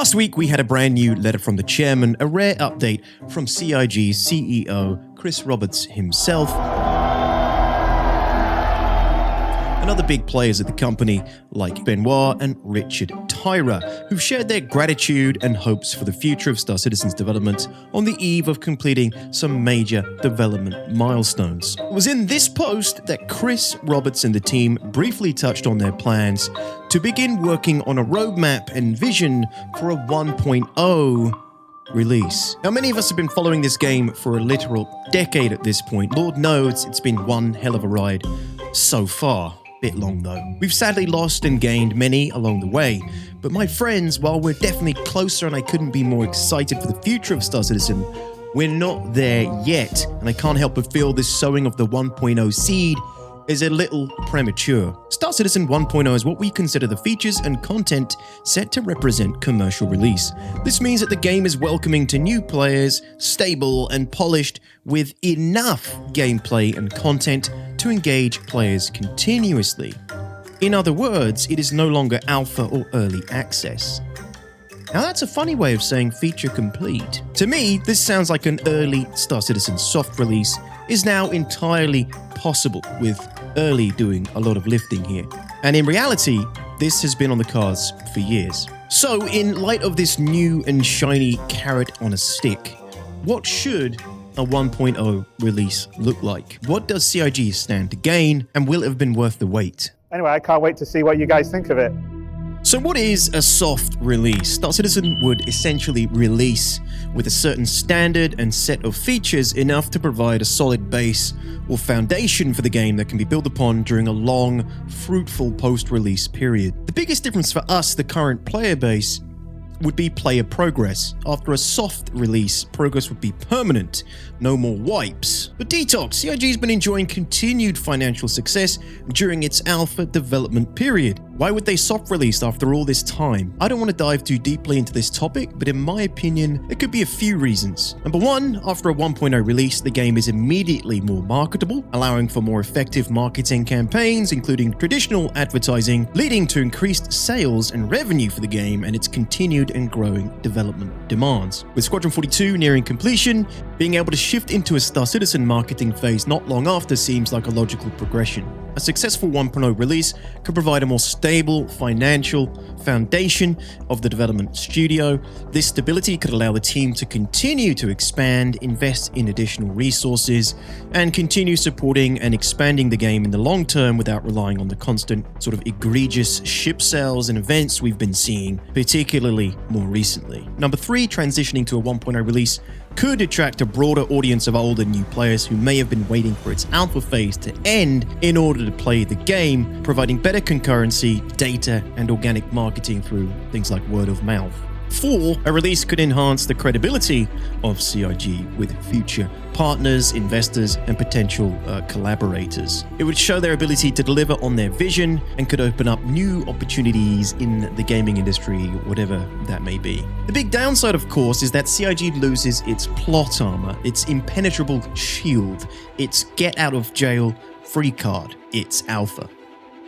Last week, we had a brand new letter from the chairman, a rare update from CIG's CEO, Chris Roberts himself, and other big players at the company like Benoit and Richard Tyra, who've shared their gratitude and hopes for the future of Star Citizen's development on the eve of completing some major development milestones. It was in this post that Chris Roberts and the team briefly touched on their plans to begin working on a roadmap and vision for a 1.0 release. Now, many of us have been following this game for a literal decade at this point. Lord knows it's been one hell of a ride so far. Bit long though. We've sadly lost and gained many along the way, but my friends, while we're definitely closer and I couldn't be more excited for the future of Star Citizen, we're not there yet, and I can't help but feel this sowing of the 1.0 seed is a little premature. Star Citizen 1.0 is what we consider the features and content set to represent commercial release. This means that the game is welcoming to new players, stable and polished, with enough gameplay and content to engage players continuously. In other words, it is no longer alpha or early access. Now that's a funny way of saying feature complete. To me, this sounds like an early Star Citizen soft release is now entirely possible, with early doing a lot of lifting here. And in reality, this has been on the cards for years. So in light of this new and shiny carrot on a stick, what should a 1.0 release look like? What does CIG stand to gain, and will it have been worth the wait? Anyway, I can't wait to see what you guys think of it. So what is a soft release? Star Citizen would essentially release with a certain standard and set of features enough to provide a solid base or foundation for the game that can be built upon during a long, fruitful post-release period. The biggest difference for us, the current player base, would be player progress. After a soft release, progress would be permanent, no more wipes. But Detox, CIG's been enjoying continued financial success during its alpha development period. Why would they soft release after all this time? I don't want to dive too deeply into this topic, but in my opinion, there could be a few reasons. Number one, after a 1.0 release, the game is immediately more marketable, allowing for more effective marketing campaigns, including traditional advertising, leading to increased sales and revenue for the game and its continued and growing development demands. With Squadron 42 nearing completion, being able to shift into a Star Citizen marketing phase not long after seems like a logical progression. A successful 1.0 release could provide a more stable financial foundation of the development studio. This stability could allow the team to continue to expand, invest in additional resources, and continue supporting and expanding the game in the long term without relying on the constant sort of egregious ship sales and events we've been seeing, particularly more recently. Number three, transitioning to a 1.0 release could attract a broader audience of old and new players who may have been waiting for its alpha phase to end in order to play the game, providing better concurrency, data, and organic marketing through things like word of mouth. 4, a release could enhance the credibility of CIG with future partners, investors, and potential collaborators. It would show their ability to deliver on their vision and could open up new opportunities in the gaming industry, whatever that may be. The big downside, of course, is that CIG loses its plot armor, its impenetrable shield, its get out of jail free card, its alpha.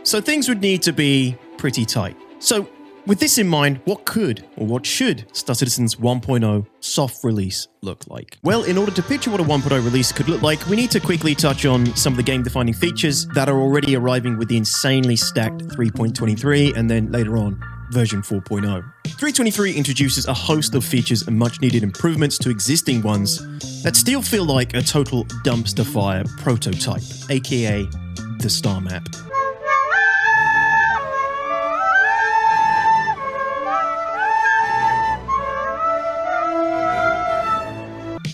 So things would need to be pretty tight. So with this in mind, what could or what should Star Citizen's 1.0 soft release look like? Well, in order to picture what a 1.0 release could look like, we need to quickly touch on some of the game-defining features that are already arriving with the insanely stacked 3.23 and then later on, version 4.0. 3.23 introduces a host of features and much-needed improvements to existing ones that still feel like a total dumpster fire prototype, aka the star map.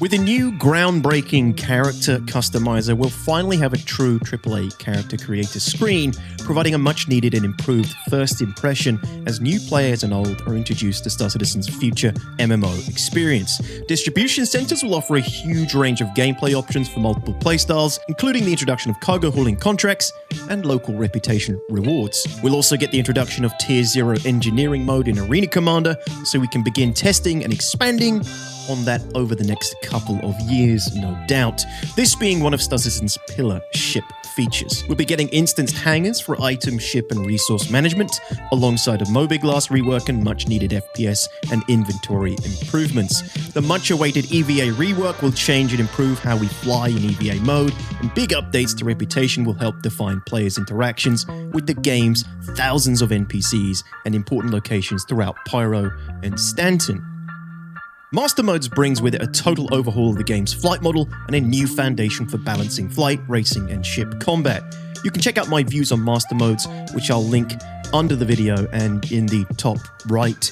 With a new groundbreaking character customizer, we'll finally have a true AAA character creator screen, providing a much needed and improved first impression as new players and old are introduced to Star Citizen's future MMO experience. Distribution centers will offer a huge range of gameplay options for multiple playstyles, including the introduction of cargo hauling contracts and local reputation rewards. We'll also get the introduction of Tier 0 engineering mode in Arena Commander, so we can begin testing and expanding on that over the next couple of years, no doubt. This being one of Star Citizen's pillar ship features. We'll be getting instanced hangars for for item, ship, and resource management, alongside a Mobiglass rework and much-needed FPS and inventory improvements. The much-awaited EVA rework will change and improve how we fly in EVA mode, and big updates to Reputation will help define players' interactions with the game's thousands of NPCs and important locations throughout Pyro and Stanton. Master Modes brings with it a total overhaul of the game's flight model and a new foundation for balancing flight, racing, and ship combat. You can check out my views on Master Modes, which I'll link under the video and in the top right.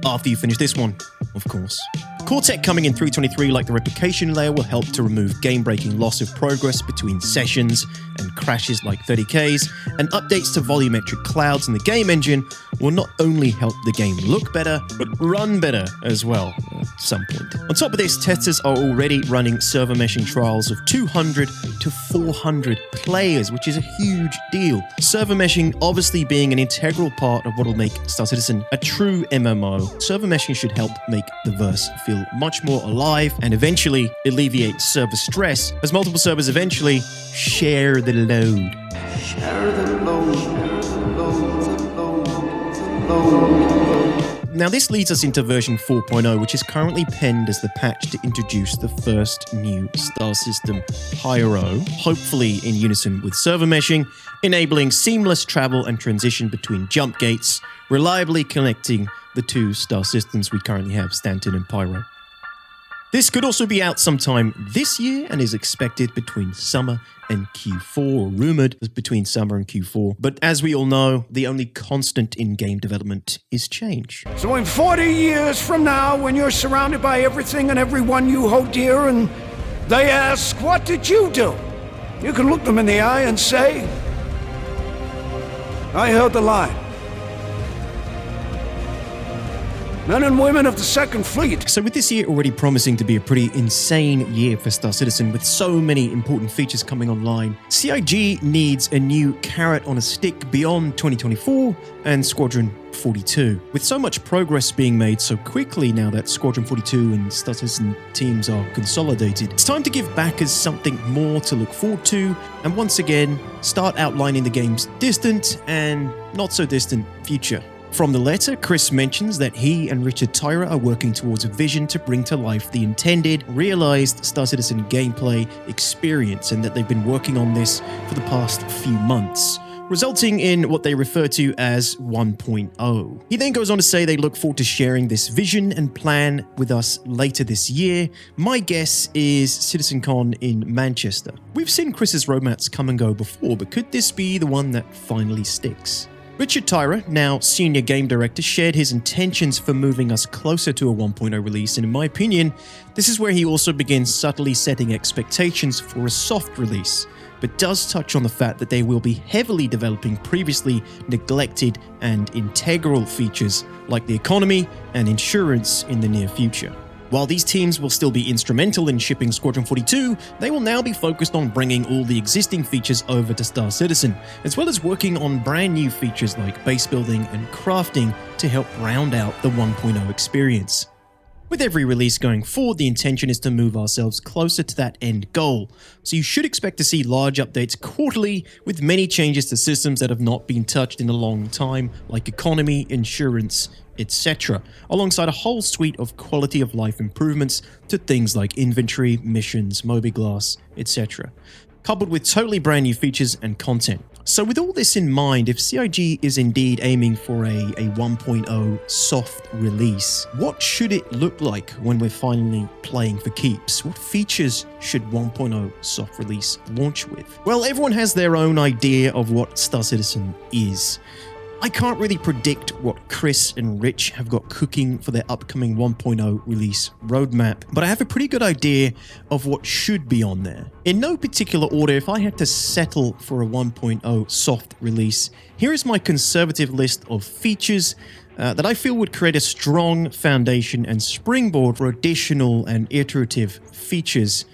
After you finish this one, of course. Core tech coming in 3.23 like the replication layer will help to remove game-breaking loss of progress between sessions and crashes like 30Ks, and updates to volumetric clouds in the game engine will not only help the game look better, but run better as well at some point. On top of this, testers are already running server meshing trials of 200 to 400 players, which is a huge deal. Server meshing obviously being an integral part of what will make Star Citizen a true MMO. Server meshing should help make the verse feel much more alive and eventually alleviate server stress, as multiple servers eventually share the load. Share the load, share the load, the load. Now this leads us into version 4.0, which is currently penned as the patch to introduce the first new star system, Pyro, hopefully in unison with server meshing, enabling seamless travel and transition between jump gates, reliably connecting the two star systems we currently have, Stanton and Pyro. This could also be out sometime this year and is expected between summer and Q4, or rumored between summer and Q4. But as we all know, the only constant in game development is change. So in 40 years from now, when you're surrounded by everything and everyone you hold dear, and they ask, what did you do? You can look them in the eye and say, I held the line. Men and women of the Second Fleet. So with this year already promising to be a pretty insane year for Star Citizen, with so many important features coming online, CIG needs a new carrot on a stick beyond 2024 and Squadron 42. With so much progress being made so quickly now that Squadron 42 and Star Citizen teams are consolidated, it's time to give backers something more to look forward to, and once again, start outlining the game's distant and not so distant future. From the letter, Chris mentions that he and Richard Tyra are working towards a vision to bring to life the intended, realized Star Citizen gameplay experience, and that they've been working on this for the past few months, resulting in what they refer to as 1.0. He then goes on to say they look forward to sharing this vision and plan with us later this year. My guess is CitizenCon in Manchester. We've seen Chris's roadmaps come and go before, but could this be the one that finally sticks? Richard Tyra, now Senior Game Director, shared his intentions for moving us closer to a 1.0 release, and in my opinion, this is where he also begins subtly setting expectations for a soft release, but does touch on the fact that they will be heavily developing previously neglected and integral features like the economy and insurance in the near future. While these teams will still be instrumental in shipping Squadron 42, they will now be focused on bringing all the existing features over to Star Citizen, as well as working on brand new features like base building and crafting to help round out the 1.0 experience. With every release going forward, the intention is to move ourselves closer to that end goal, so you should expect to see large updates quarterly with many changes to systems that have not been touched in a long time, like economy, insurance, etc., alongside a whole suite of quality of life improvements to things like inventory, missions, Mobiglass, etc., coupled with totally brand new features and content. So with all this in mind, if CIG is indeed aiming for a 1.0 soft release, what should it look like when we're finally playing for keeps? What features should 1.0 soft release launch with? Well, everyone has their own idea of what Star Citizen is. I can't really predict what Chris and Rich have got cooking for their upcoming 1.0 release roadmap, but I have a pretty good idea of what should be on there. In no particular order, if I had to settle for a 1.0 soft release, here is my conservative list of features that I feel would create a strong foundation and springboard for additional and iterative features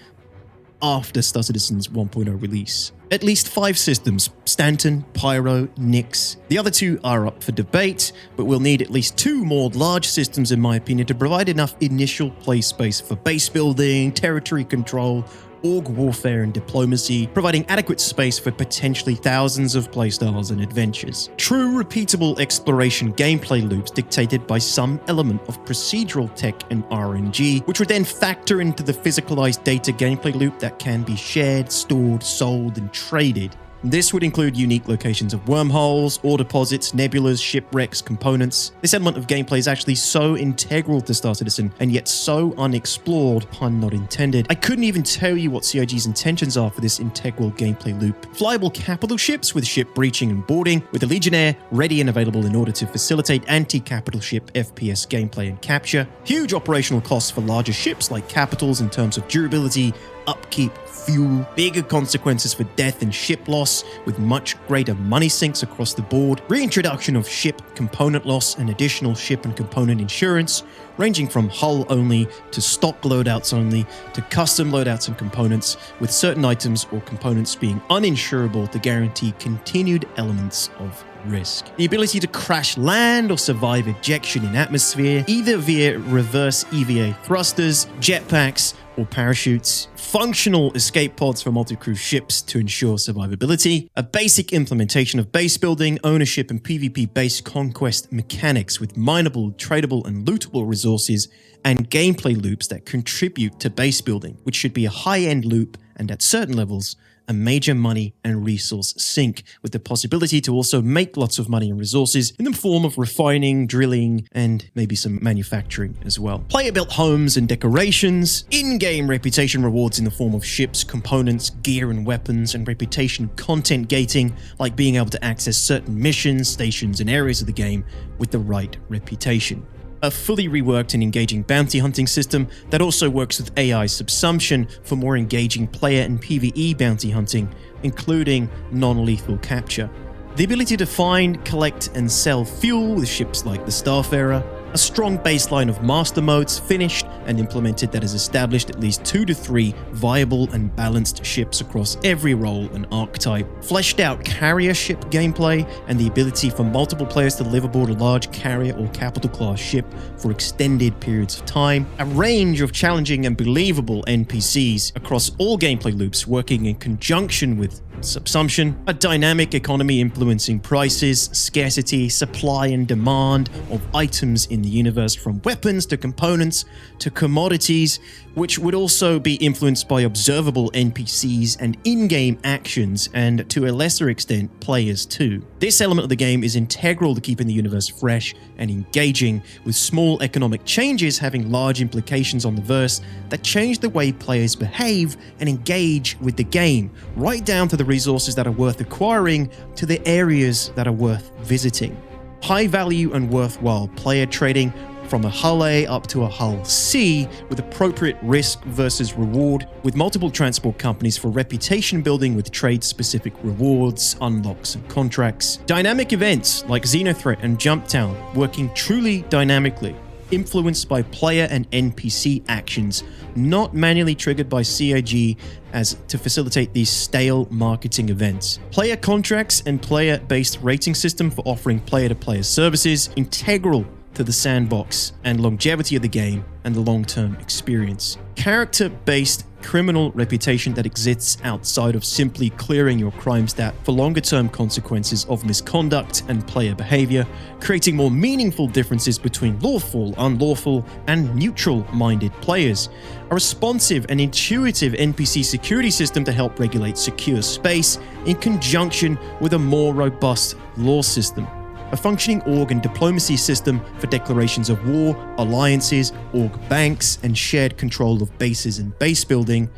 after Star Citizen's 1.0 release. At least 5 systems: Stanton, Pyro, Nyx. The other 2 are up for debate, but we'll need at least 2 more large systems in my opinion to provide enough initial play space for base building, territory control, org warfare and diplomacy, providing adequate space for potentially thousands of playstyles and adventures. True repeatable exploration gameplay loops dictated by some element of procedural tech and RNG, which would then factor into the physicalized data gameplay loop that can be shared, stored, sold, and traded. This would include unique locations of wormholes, ore deposits, nebulas, shipwrecks, components. This element of gameplay is actually so integral to Star Citizen, and yet so unexplored, pun not intended. I couldn't even tell you what CIG's intentions are for this integral gameplay loop. Flyable capital ships with ship breaching and boarding, with the Legionnaire ready and available in order to facilitate anti-capital ship FPS gameplay and capture. Huge operational costs for larger ships like capitals in terms of durability, upkeep, fuel, bigger consequences for death and ship loss, with much greater money sinks across the board, reintroduction of ship component loss and additional ship and component insurance, ranging from hull only to stock loadouts only to custom loadouts and components, with certain items or components being uninsurable to guarantee continued elements of risk. The ability to crash land or survive ejection in atmosphere, either via reverse EVA thrusters, jetpacks, or parachutes, functional escape pods for multi-crew ships to ensure survivability, a basic implementation of base building, ownership, and PvP-based conquest mechanics with mineable, tradable, and lootable resources, and gameplay loops that contribute to base building, which should be a high-end loop and at certain levels, a major money and resource sink, with the possibility to also make lots of money and resources in the form of refining, drilling, and maybe some manufacturing as well. Player-built homes and decorations, in-game reputation rewards in the form of ships, components, gear and weapons, and reputation content gating, like being able to access certain missions, stations, and areas of the game with the right reputation. A fully reworked and engaging bounty hunting system that also works with AI subsumption for more engaging player and PvE bounty hunting, including non-lethal capture. The ability to find, collect, and sell fuel with ships like the Starfarer. A strong baseline of master modes finished and implemented that has established at least 2 to 3 viable and balanced ships across every role and archetype. Fleshed out carrier ship gameplay and the ability for multiple players to live aboard a large carrier or capital class ship for extended periods of time. A range of challenging and believable NPCs across all gameplay loops working in conjunction with subsumption, a dynamic economy influencing prices, scarcity, supply and demand of items in the universe, from weapons to components to commodities, which would also be influenced by observable NPCs and in-game actions, and to a lesser extent, players too. This element of the game is integral to keeping the universe fresh and engaging, with small economic changes having large implications on the verse that change the way players behave and engage with the game, right down to the resources that are worth acquiring to the areas that are worth visiting. High value and worthwhile player trading from a Hull A up to a Hull C, with appropriate risk versus reward, with multiple transport companies for reputation building with trade-specific rewards, unlocks, and contracts. Dynamic events like Xenothreat and Jumptown working truly dynamically, influenced by player and NPC actions, not manually triggered by CIG as to facilitate these stale marketing events. Player contracts and player-based rating system for offering player-to-player services, integral to the sandbox and longevity of the game and the long-term experience. Character-based criminal reputation that exists outside of simply clearing your crime stat for longer-term consequences of misconduct and player behavior, creating more meaningful differences between lawful, unlawful, and neutral-minded players. A responsive and intuitive NPC security system to help regulate secure space in conjunction with a more robust law system. A functioning org and diplomacy system for declarations of war, alliances, org banks, and shared control of bases and base building.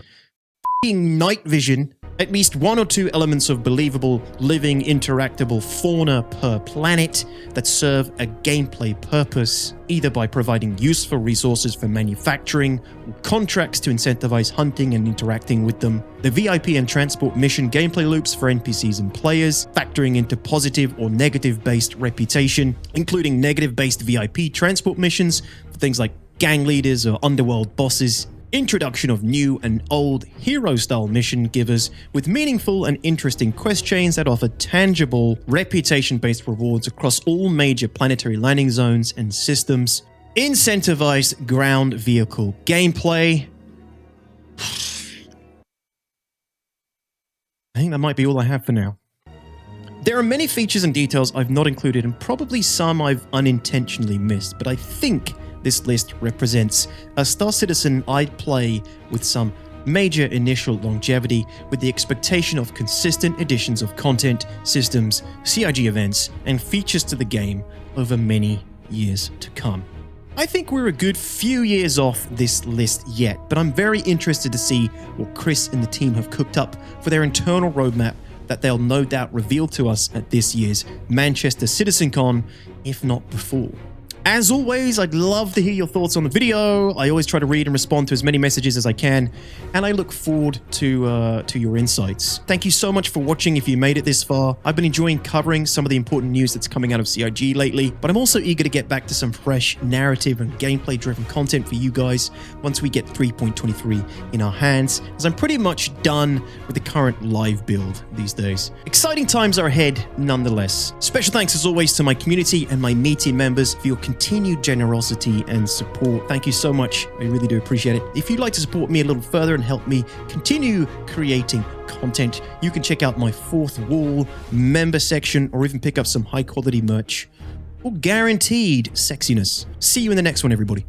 Night vision, at least 1 or 2 elements of believable, living, interactable fauna per planet that serve a gameplay purpose, either by providing useful resources for manufacturing or contracts to incentivize hunting and interacting with them. The VIP and transport mission gameplay loops for NPCs and players, factoring into positive or negative-based reputation, including negative-based VIP transport missions for things like gang leaders or underworld bosses. Introduction of new and old hero-style mission givers with meaningful and interesting quest chains that offer tangible, reputation-based rewards across all major planetary landing zones and systems. Incentivized ground vehicle gameplay. I think that might be all I have for now. There are many features and details I've not included and probably some I've unintentionally missed, but I think this list represents a Star Citizen I'd play with some major initial longevity, with the expectation of consistent additions of content, systems, CIG events, and features to the game over many years to come. I think we're a good few years off this list yet, but I'm very interested to see what Chris and the team have cooked up for their internal roadmap that they'll no doubt reveal to us at this year's Manchester CitizenCon, if not before. As always, I'd love to hear your thoughts on the video. I always try to read and respond to as many messages as I can, and I look forward to your insights. Thank you so much for watching if you made it this far. I've been enjoying covering some of the important news that's coming out of CIG lately, but I'm also eager to get back to some fresh narrative and gameplay-driven content for you guys once we get 3.23 in our hands, as I'm pretty much done with the current live build these days. Exciting times are ahead nonetheless. Special thanks as always to my community and my me team members for your continued generosity and support. Thank you so much. I really do appreciate it. If you'd like to support me a little further and help me continue creating content, you can check out my Fourth Wall member section or even pick up some high quality merch or guaranteed sexiness. See you in the next one, everybody.